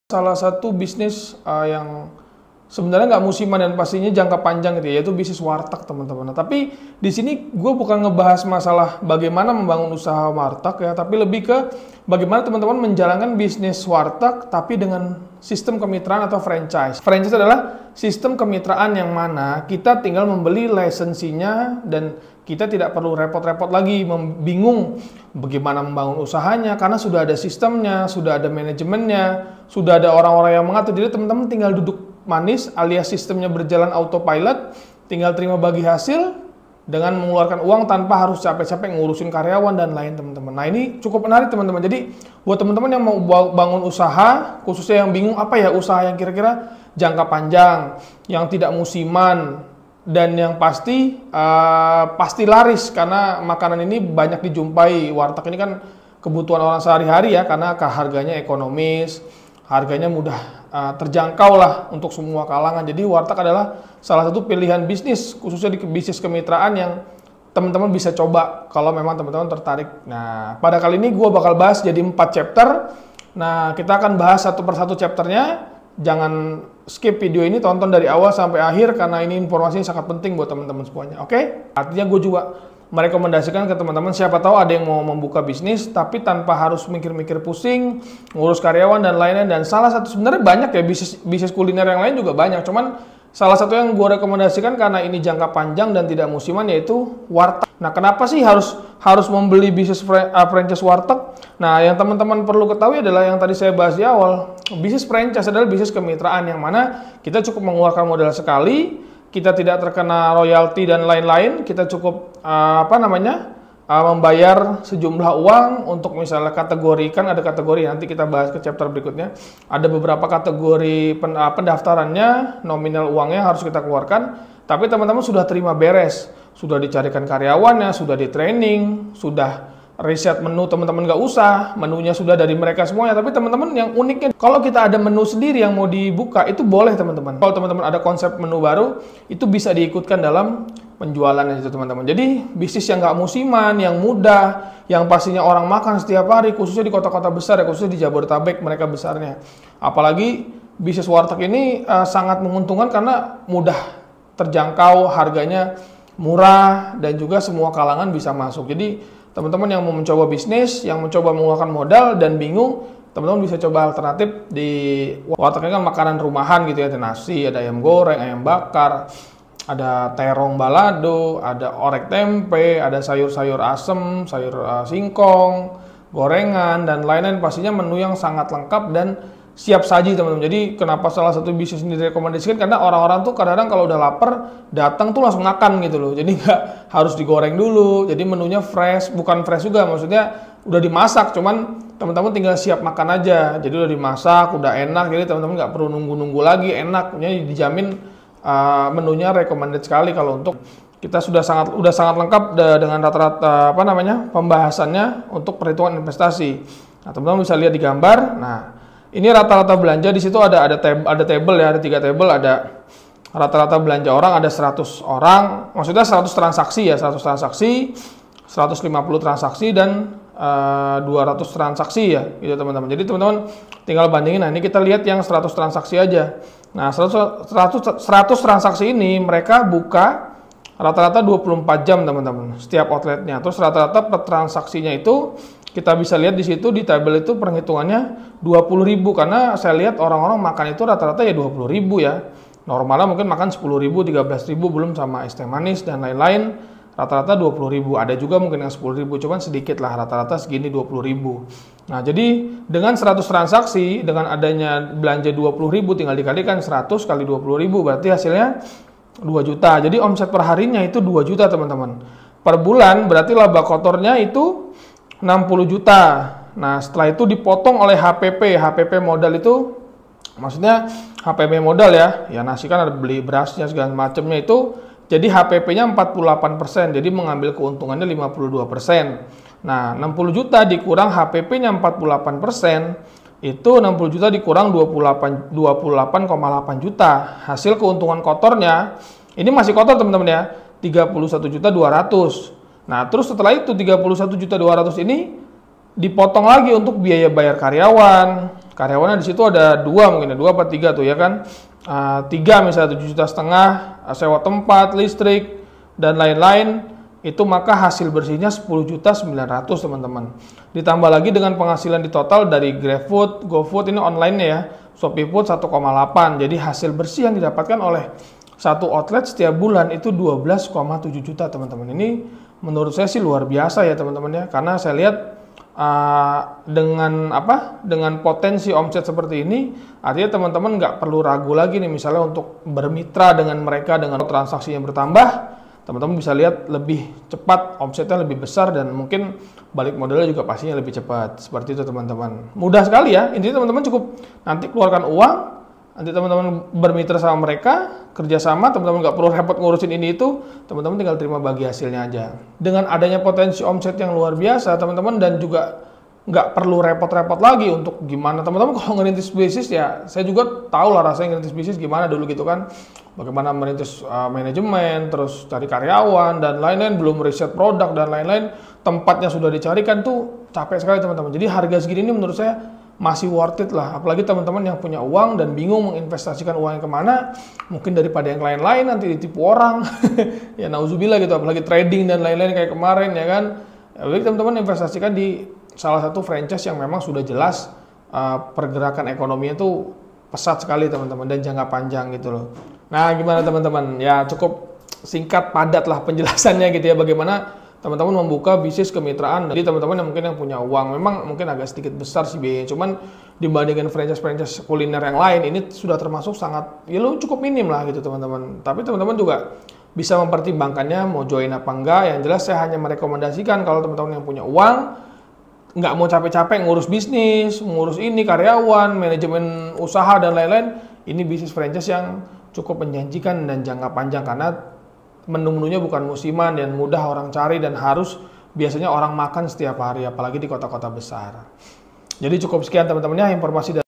Salah satu bisnis yang sebenarnya nggak musiman dan pastinya jangka panjang gitu ya, yaitu bisnis warteg teman-teman. Nah, tapi di sini gue bukan ngebahas masalah bagaimana membangun usaha warteg ya, tapi lebih ke bagaimana teman-teman menjalankan bisnis warteg tapi dengan sistem kemitraan atau franchise. Franchise adalah sistem kemitraan yang mana kita tinggal membeli lisensinya dan kita tidak perlu repot-repot lagi bingung bagaimana membangun usahanya karena sudah ada sistemnya, sudah ada manajemennya, sudah ada orang-orang yang mengatur. Jadi teman-teman tinggal duduk manis alias sistemnya berjalan autopilot, tinggal terima bagi hasil dengan mengeluarkan uang tanpa harus capek-capek ngurusin karyawan dan lain teman-teman. Nah ini cukup menarik teman-teman. Jadi buat teman-teman yang mau bangun usaha, khususnya yang bingung apa ya usaha yang kira-kira jangka panjang, yang tidak musiman, dan yang pasti laris karena makanan ini banyak dijumpai. Warteg ini kan kebutuhan orang sehari-hari ya, karena harganya ekonomis, harganya mudah terjangkau lah untuk semua kalangan. Jadi warteg adalah salah satu pilihan bisnis, khususnya di bisnis kemitraan yang teman-teman bisa coba kalau memang teman-teman tertarik. Nah, pada kali ini gue bakal bahas jadi 4 chapter. Nah, kita akan bahas satu persatu chapternya. Jangan skip video ini, tonton dari awal sampai akhir karena ini informasinya sangat penting buat teman-teman semuanya. Oke? Artinya gue juga merekomendasikan ke teman-teman, siapa tahu ada yang mau membuka bisnis tapi tanpa harus mikir-mikir pusing, ngurus karyawan dan lainnya. Dan salah satu sebenarnya banyak ya bisnis kuliner yang lain juga banyak. Cuman salah satu yang gue rekomendasikan karena ini jangka panjang dan tidak musiman yaitu warteg. Nah, kenapa sih harus membeli bisnis franchise warteg? Nah, yang teman-teman perlu ketahui adalah yang tadi saya bahas di awal. Bisnis franchise adalah bisnis kemitraan yang mana kita cukup mengeluarkan modal sekali, kita tidak terkena royalti dan lain-lain, kita cukup membayar sejumlah uang untuk misalnya kategorikan, ada kategori nanti kita bahas ke chapter berikutnya. Ada beberapa kategori pendaftarannya, nominal uangnya harus kita keluarkan, tapi teman-teman sudah terima beres, sudah dicarikan karyawannya, sudah di training, sudah riset menu, teman-teman nggak usah, menunya sudah dari mereka semuanya. Tapi teman-teman yang uniknya, kalau kita ada menu sendiri yang mau dibuka, itu boleh teman-teman. Kalau teman-teman ada konsep menu baru, itu bisa diikutkan dalam penjualannya itu teman-teman. Jadi bisnis yang nggak musiman, yang mudah, yang pastinya orang makan setiap hari, khususnya di kota-kota besar ya, khususnya di Jabodetabek mereka besarnya. Apalagi bisnis warteg ini sangat menguntungkan karena mudah terjangkau, harganya murah, dan juga semua kalangan bisa masuk. Jadi teman-teman yang mau mencoba bisnis, yang mencoba mengeluarkan modal dan bingung, teman-teman bisa coba alternatif di warteg ini kan makanan rumahan gitu ya, ada nasi, ada ayam goreng, ayam bakar, ada terong balado, ada orek tempe, ada sayur-sayur asem, sayur singkong, gorengan, dan lain-lain. Pastinya menu yang sangat lengkap dan siap saji teman-teman. Jadi kenapa salah satu bisnis ini direkomendasikan, karena orang-orang tuh kadang-kadang kalau udah lapar datang tuh langsung makan gitu loh. Jadi nggak harus digoreng dulu. Jadi menunya fresh, bukan fresh juga, maksudnya udah dimasak, cuman teman-teman tinggal siap makan aja. Jadi udah dimasak, udah enak. Jadi teman-teman nggak perlu nunggu-nunggu lagi, enak. Jadi dijamin menunya recommended sekali kalau untuk kita sudah sangat lengkap dengan rata-rata pembahasannya untuk perhitungan investasi. Nah, teman-teman bisa lihat di gambar. Nah, ini rata-rata belanja di situ ada table ya, ada 3 table, ada rata-rata belanja orang, ada 100 orang, maksudnya 100 transaksi ya, 100 transaksi, 150 transaksi dan 200 transaksi ya, gitu teman-teman. Jadi teman-teman tinggal bandingin. Nah, ini kita lihat yang 100 transaksi aja. Nah, 100 transaksi ini mereka buka rata-rata 24 jam teman-teman, setiap outletnya. Terus rata-rata per transaksinya itu kita bisa lihat di situ di tabel itu perhitungannya 20.000 karena saya lihat orang-orang makan itu rata-rata ya 20.000 ya. Normalnya mungkin makan 10.000, 13.000 belum sama es teh manis dan lain-lain. Rata-rata 20.000. Ada juga mungkin yang 10.000, cuman sedikit lah, rata-rata segini 20.000. Nah, jadi dengan 100 transaksi, dengan adanya belanja 20.000 tinggal dikalikan 100 kali 20.000 berarti hasilnya 2 juta. Jadi omset per harinya itu 2 juta teman-teman. Per bulan berarti laba kotornya itu 60 juta. Nah, setelah itu dipotong oleh HPP modal itu, maksudnya HPP modal ya nasi kan ada beli berasnya segala macamnya itu, jadi HPP-nya 48%, jadi mengambil keuntungannya 52%. Nah, 60 juta dikurang HPP-nya 48%, itu 60 juta dikurang 28,8 juta. Hasil keuntungan kotornya, ini masih kotor teman-teman ya, 31.200.000. Nah, terus setelah itu 31.200.000 ini dipotong lagi untuk biaya bayar karyawan, karyawannya di situ ada 2 mungkin ya, 2 apa 3 tuh ya kan. 3 misalnya 7,5 juta, sewa tempat, listrik, dan lain-lain, itu maka hasil bersihnya 10,900.000 teman-teman. Ditambah lagi dengan penghasilan di total dari GrabFood, GoFood ini online ya, ShopeeFood 1,8. Jadi hasil bersih yang didapatkan oleh satu outlet setiap bulan itu 12,7 juta teman-teman. Ini menurut saya sih luar biasa ya teman-teman ya, karena saya lihat dengan potensi omset seperti ini, artinya teman-teman nggak perlu ragu lagi nih misalnya untuk bermitra dengan mereka, dengan transaksi yang bertambah, teman-teman bisa lihat lebih cepat, omsetnya lebih besar, dan mungkin balik modalnya juga pastinya lebih cepat. Seperti itu teman-teman. Mudah sekali ya, intinya teman-teman cukup nanti keluarkan uang, nanti teman-teman bermitra sama mereka, kerjasama, teman-teman nggak perlu repot ngurusin ini itu, teman-teman tinggal terima bagi hasilnya aja. Dengan adanya potensi omset yang luar biasa teman-teman, dan juga nggak perlu repot-repot lagi untuk gimana teman-teman kalau ngerintis bisnis ya, saya juga tahu lah rasanya ngerintis bisnis gimana dulu gitu kan, bagaimana merintis manajemen, terus cari karyawan dan lain-lain, belum riset produk dan lain-lain, tempatnya sudah dicarikan tuh capek sekali teman-teman. Jadi harga segini ini menurut saya masih worth it lah, apalagi teman-teman yang punya uang dan bingung menginvestasikan uangnya kemana, mungkin daripada yang lain-lain nanti ditipu orang ya nauzubillah gitu, apalagi trading dan lain-lain kayak kemarin ya kan. Jadi teman-teman investasikan di salah satu franchise yang memang sudah jelas pergerakan ekonominya tuh pesat sekali teman-teman, dan jangka panjang gitu loh. Nah gimana teman-teman, ya cukup singkat padat lah penjelasannya gitu ya, bagaimana teman-teman membuka bisnis kemitraan. Jadi teman-teman yang mungkin yang punya uang, memang mungkin agak sedikit besar sih biayanya, cuman dibandingkan franchise-franchise kuliner yang lain, ini sudah termasuk sangat, ya lo cukup minim lah gitu teman-teman. Tapi teman-teman juga bisa mempertimbangkannya mau join apa enggak. Yang jelas saya hanya merekomendasikan kalau teman-teman yang punya uang, nggak mau capek-capek ngurus bisnis, ngurus ini karyawan, manajemen usaha dan lain-lain, ini bisnis franchise yang cukup menjanjikan dan jangka panjang, karena menu-menunya bukan musiman dan mudah orang cari, dan harus biasanya orang makan setiap hari, apalagi di kota-kota besar. Jadi cukup sekian teman-teman ya informasi dari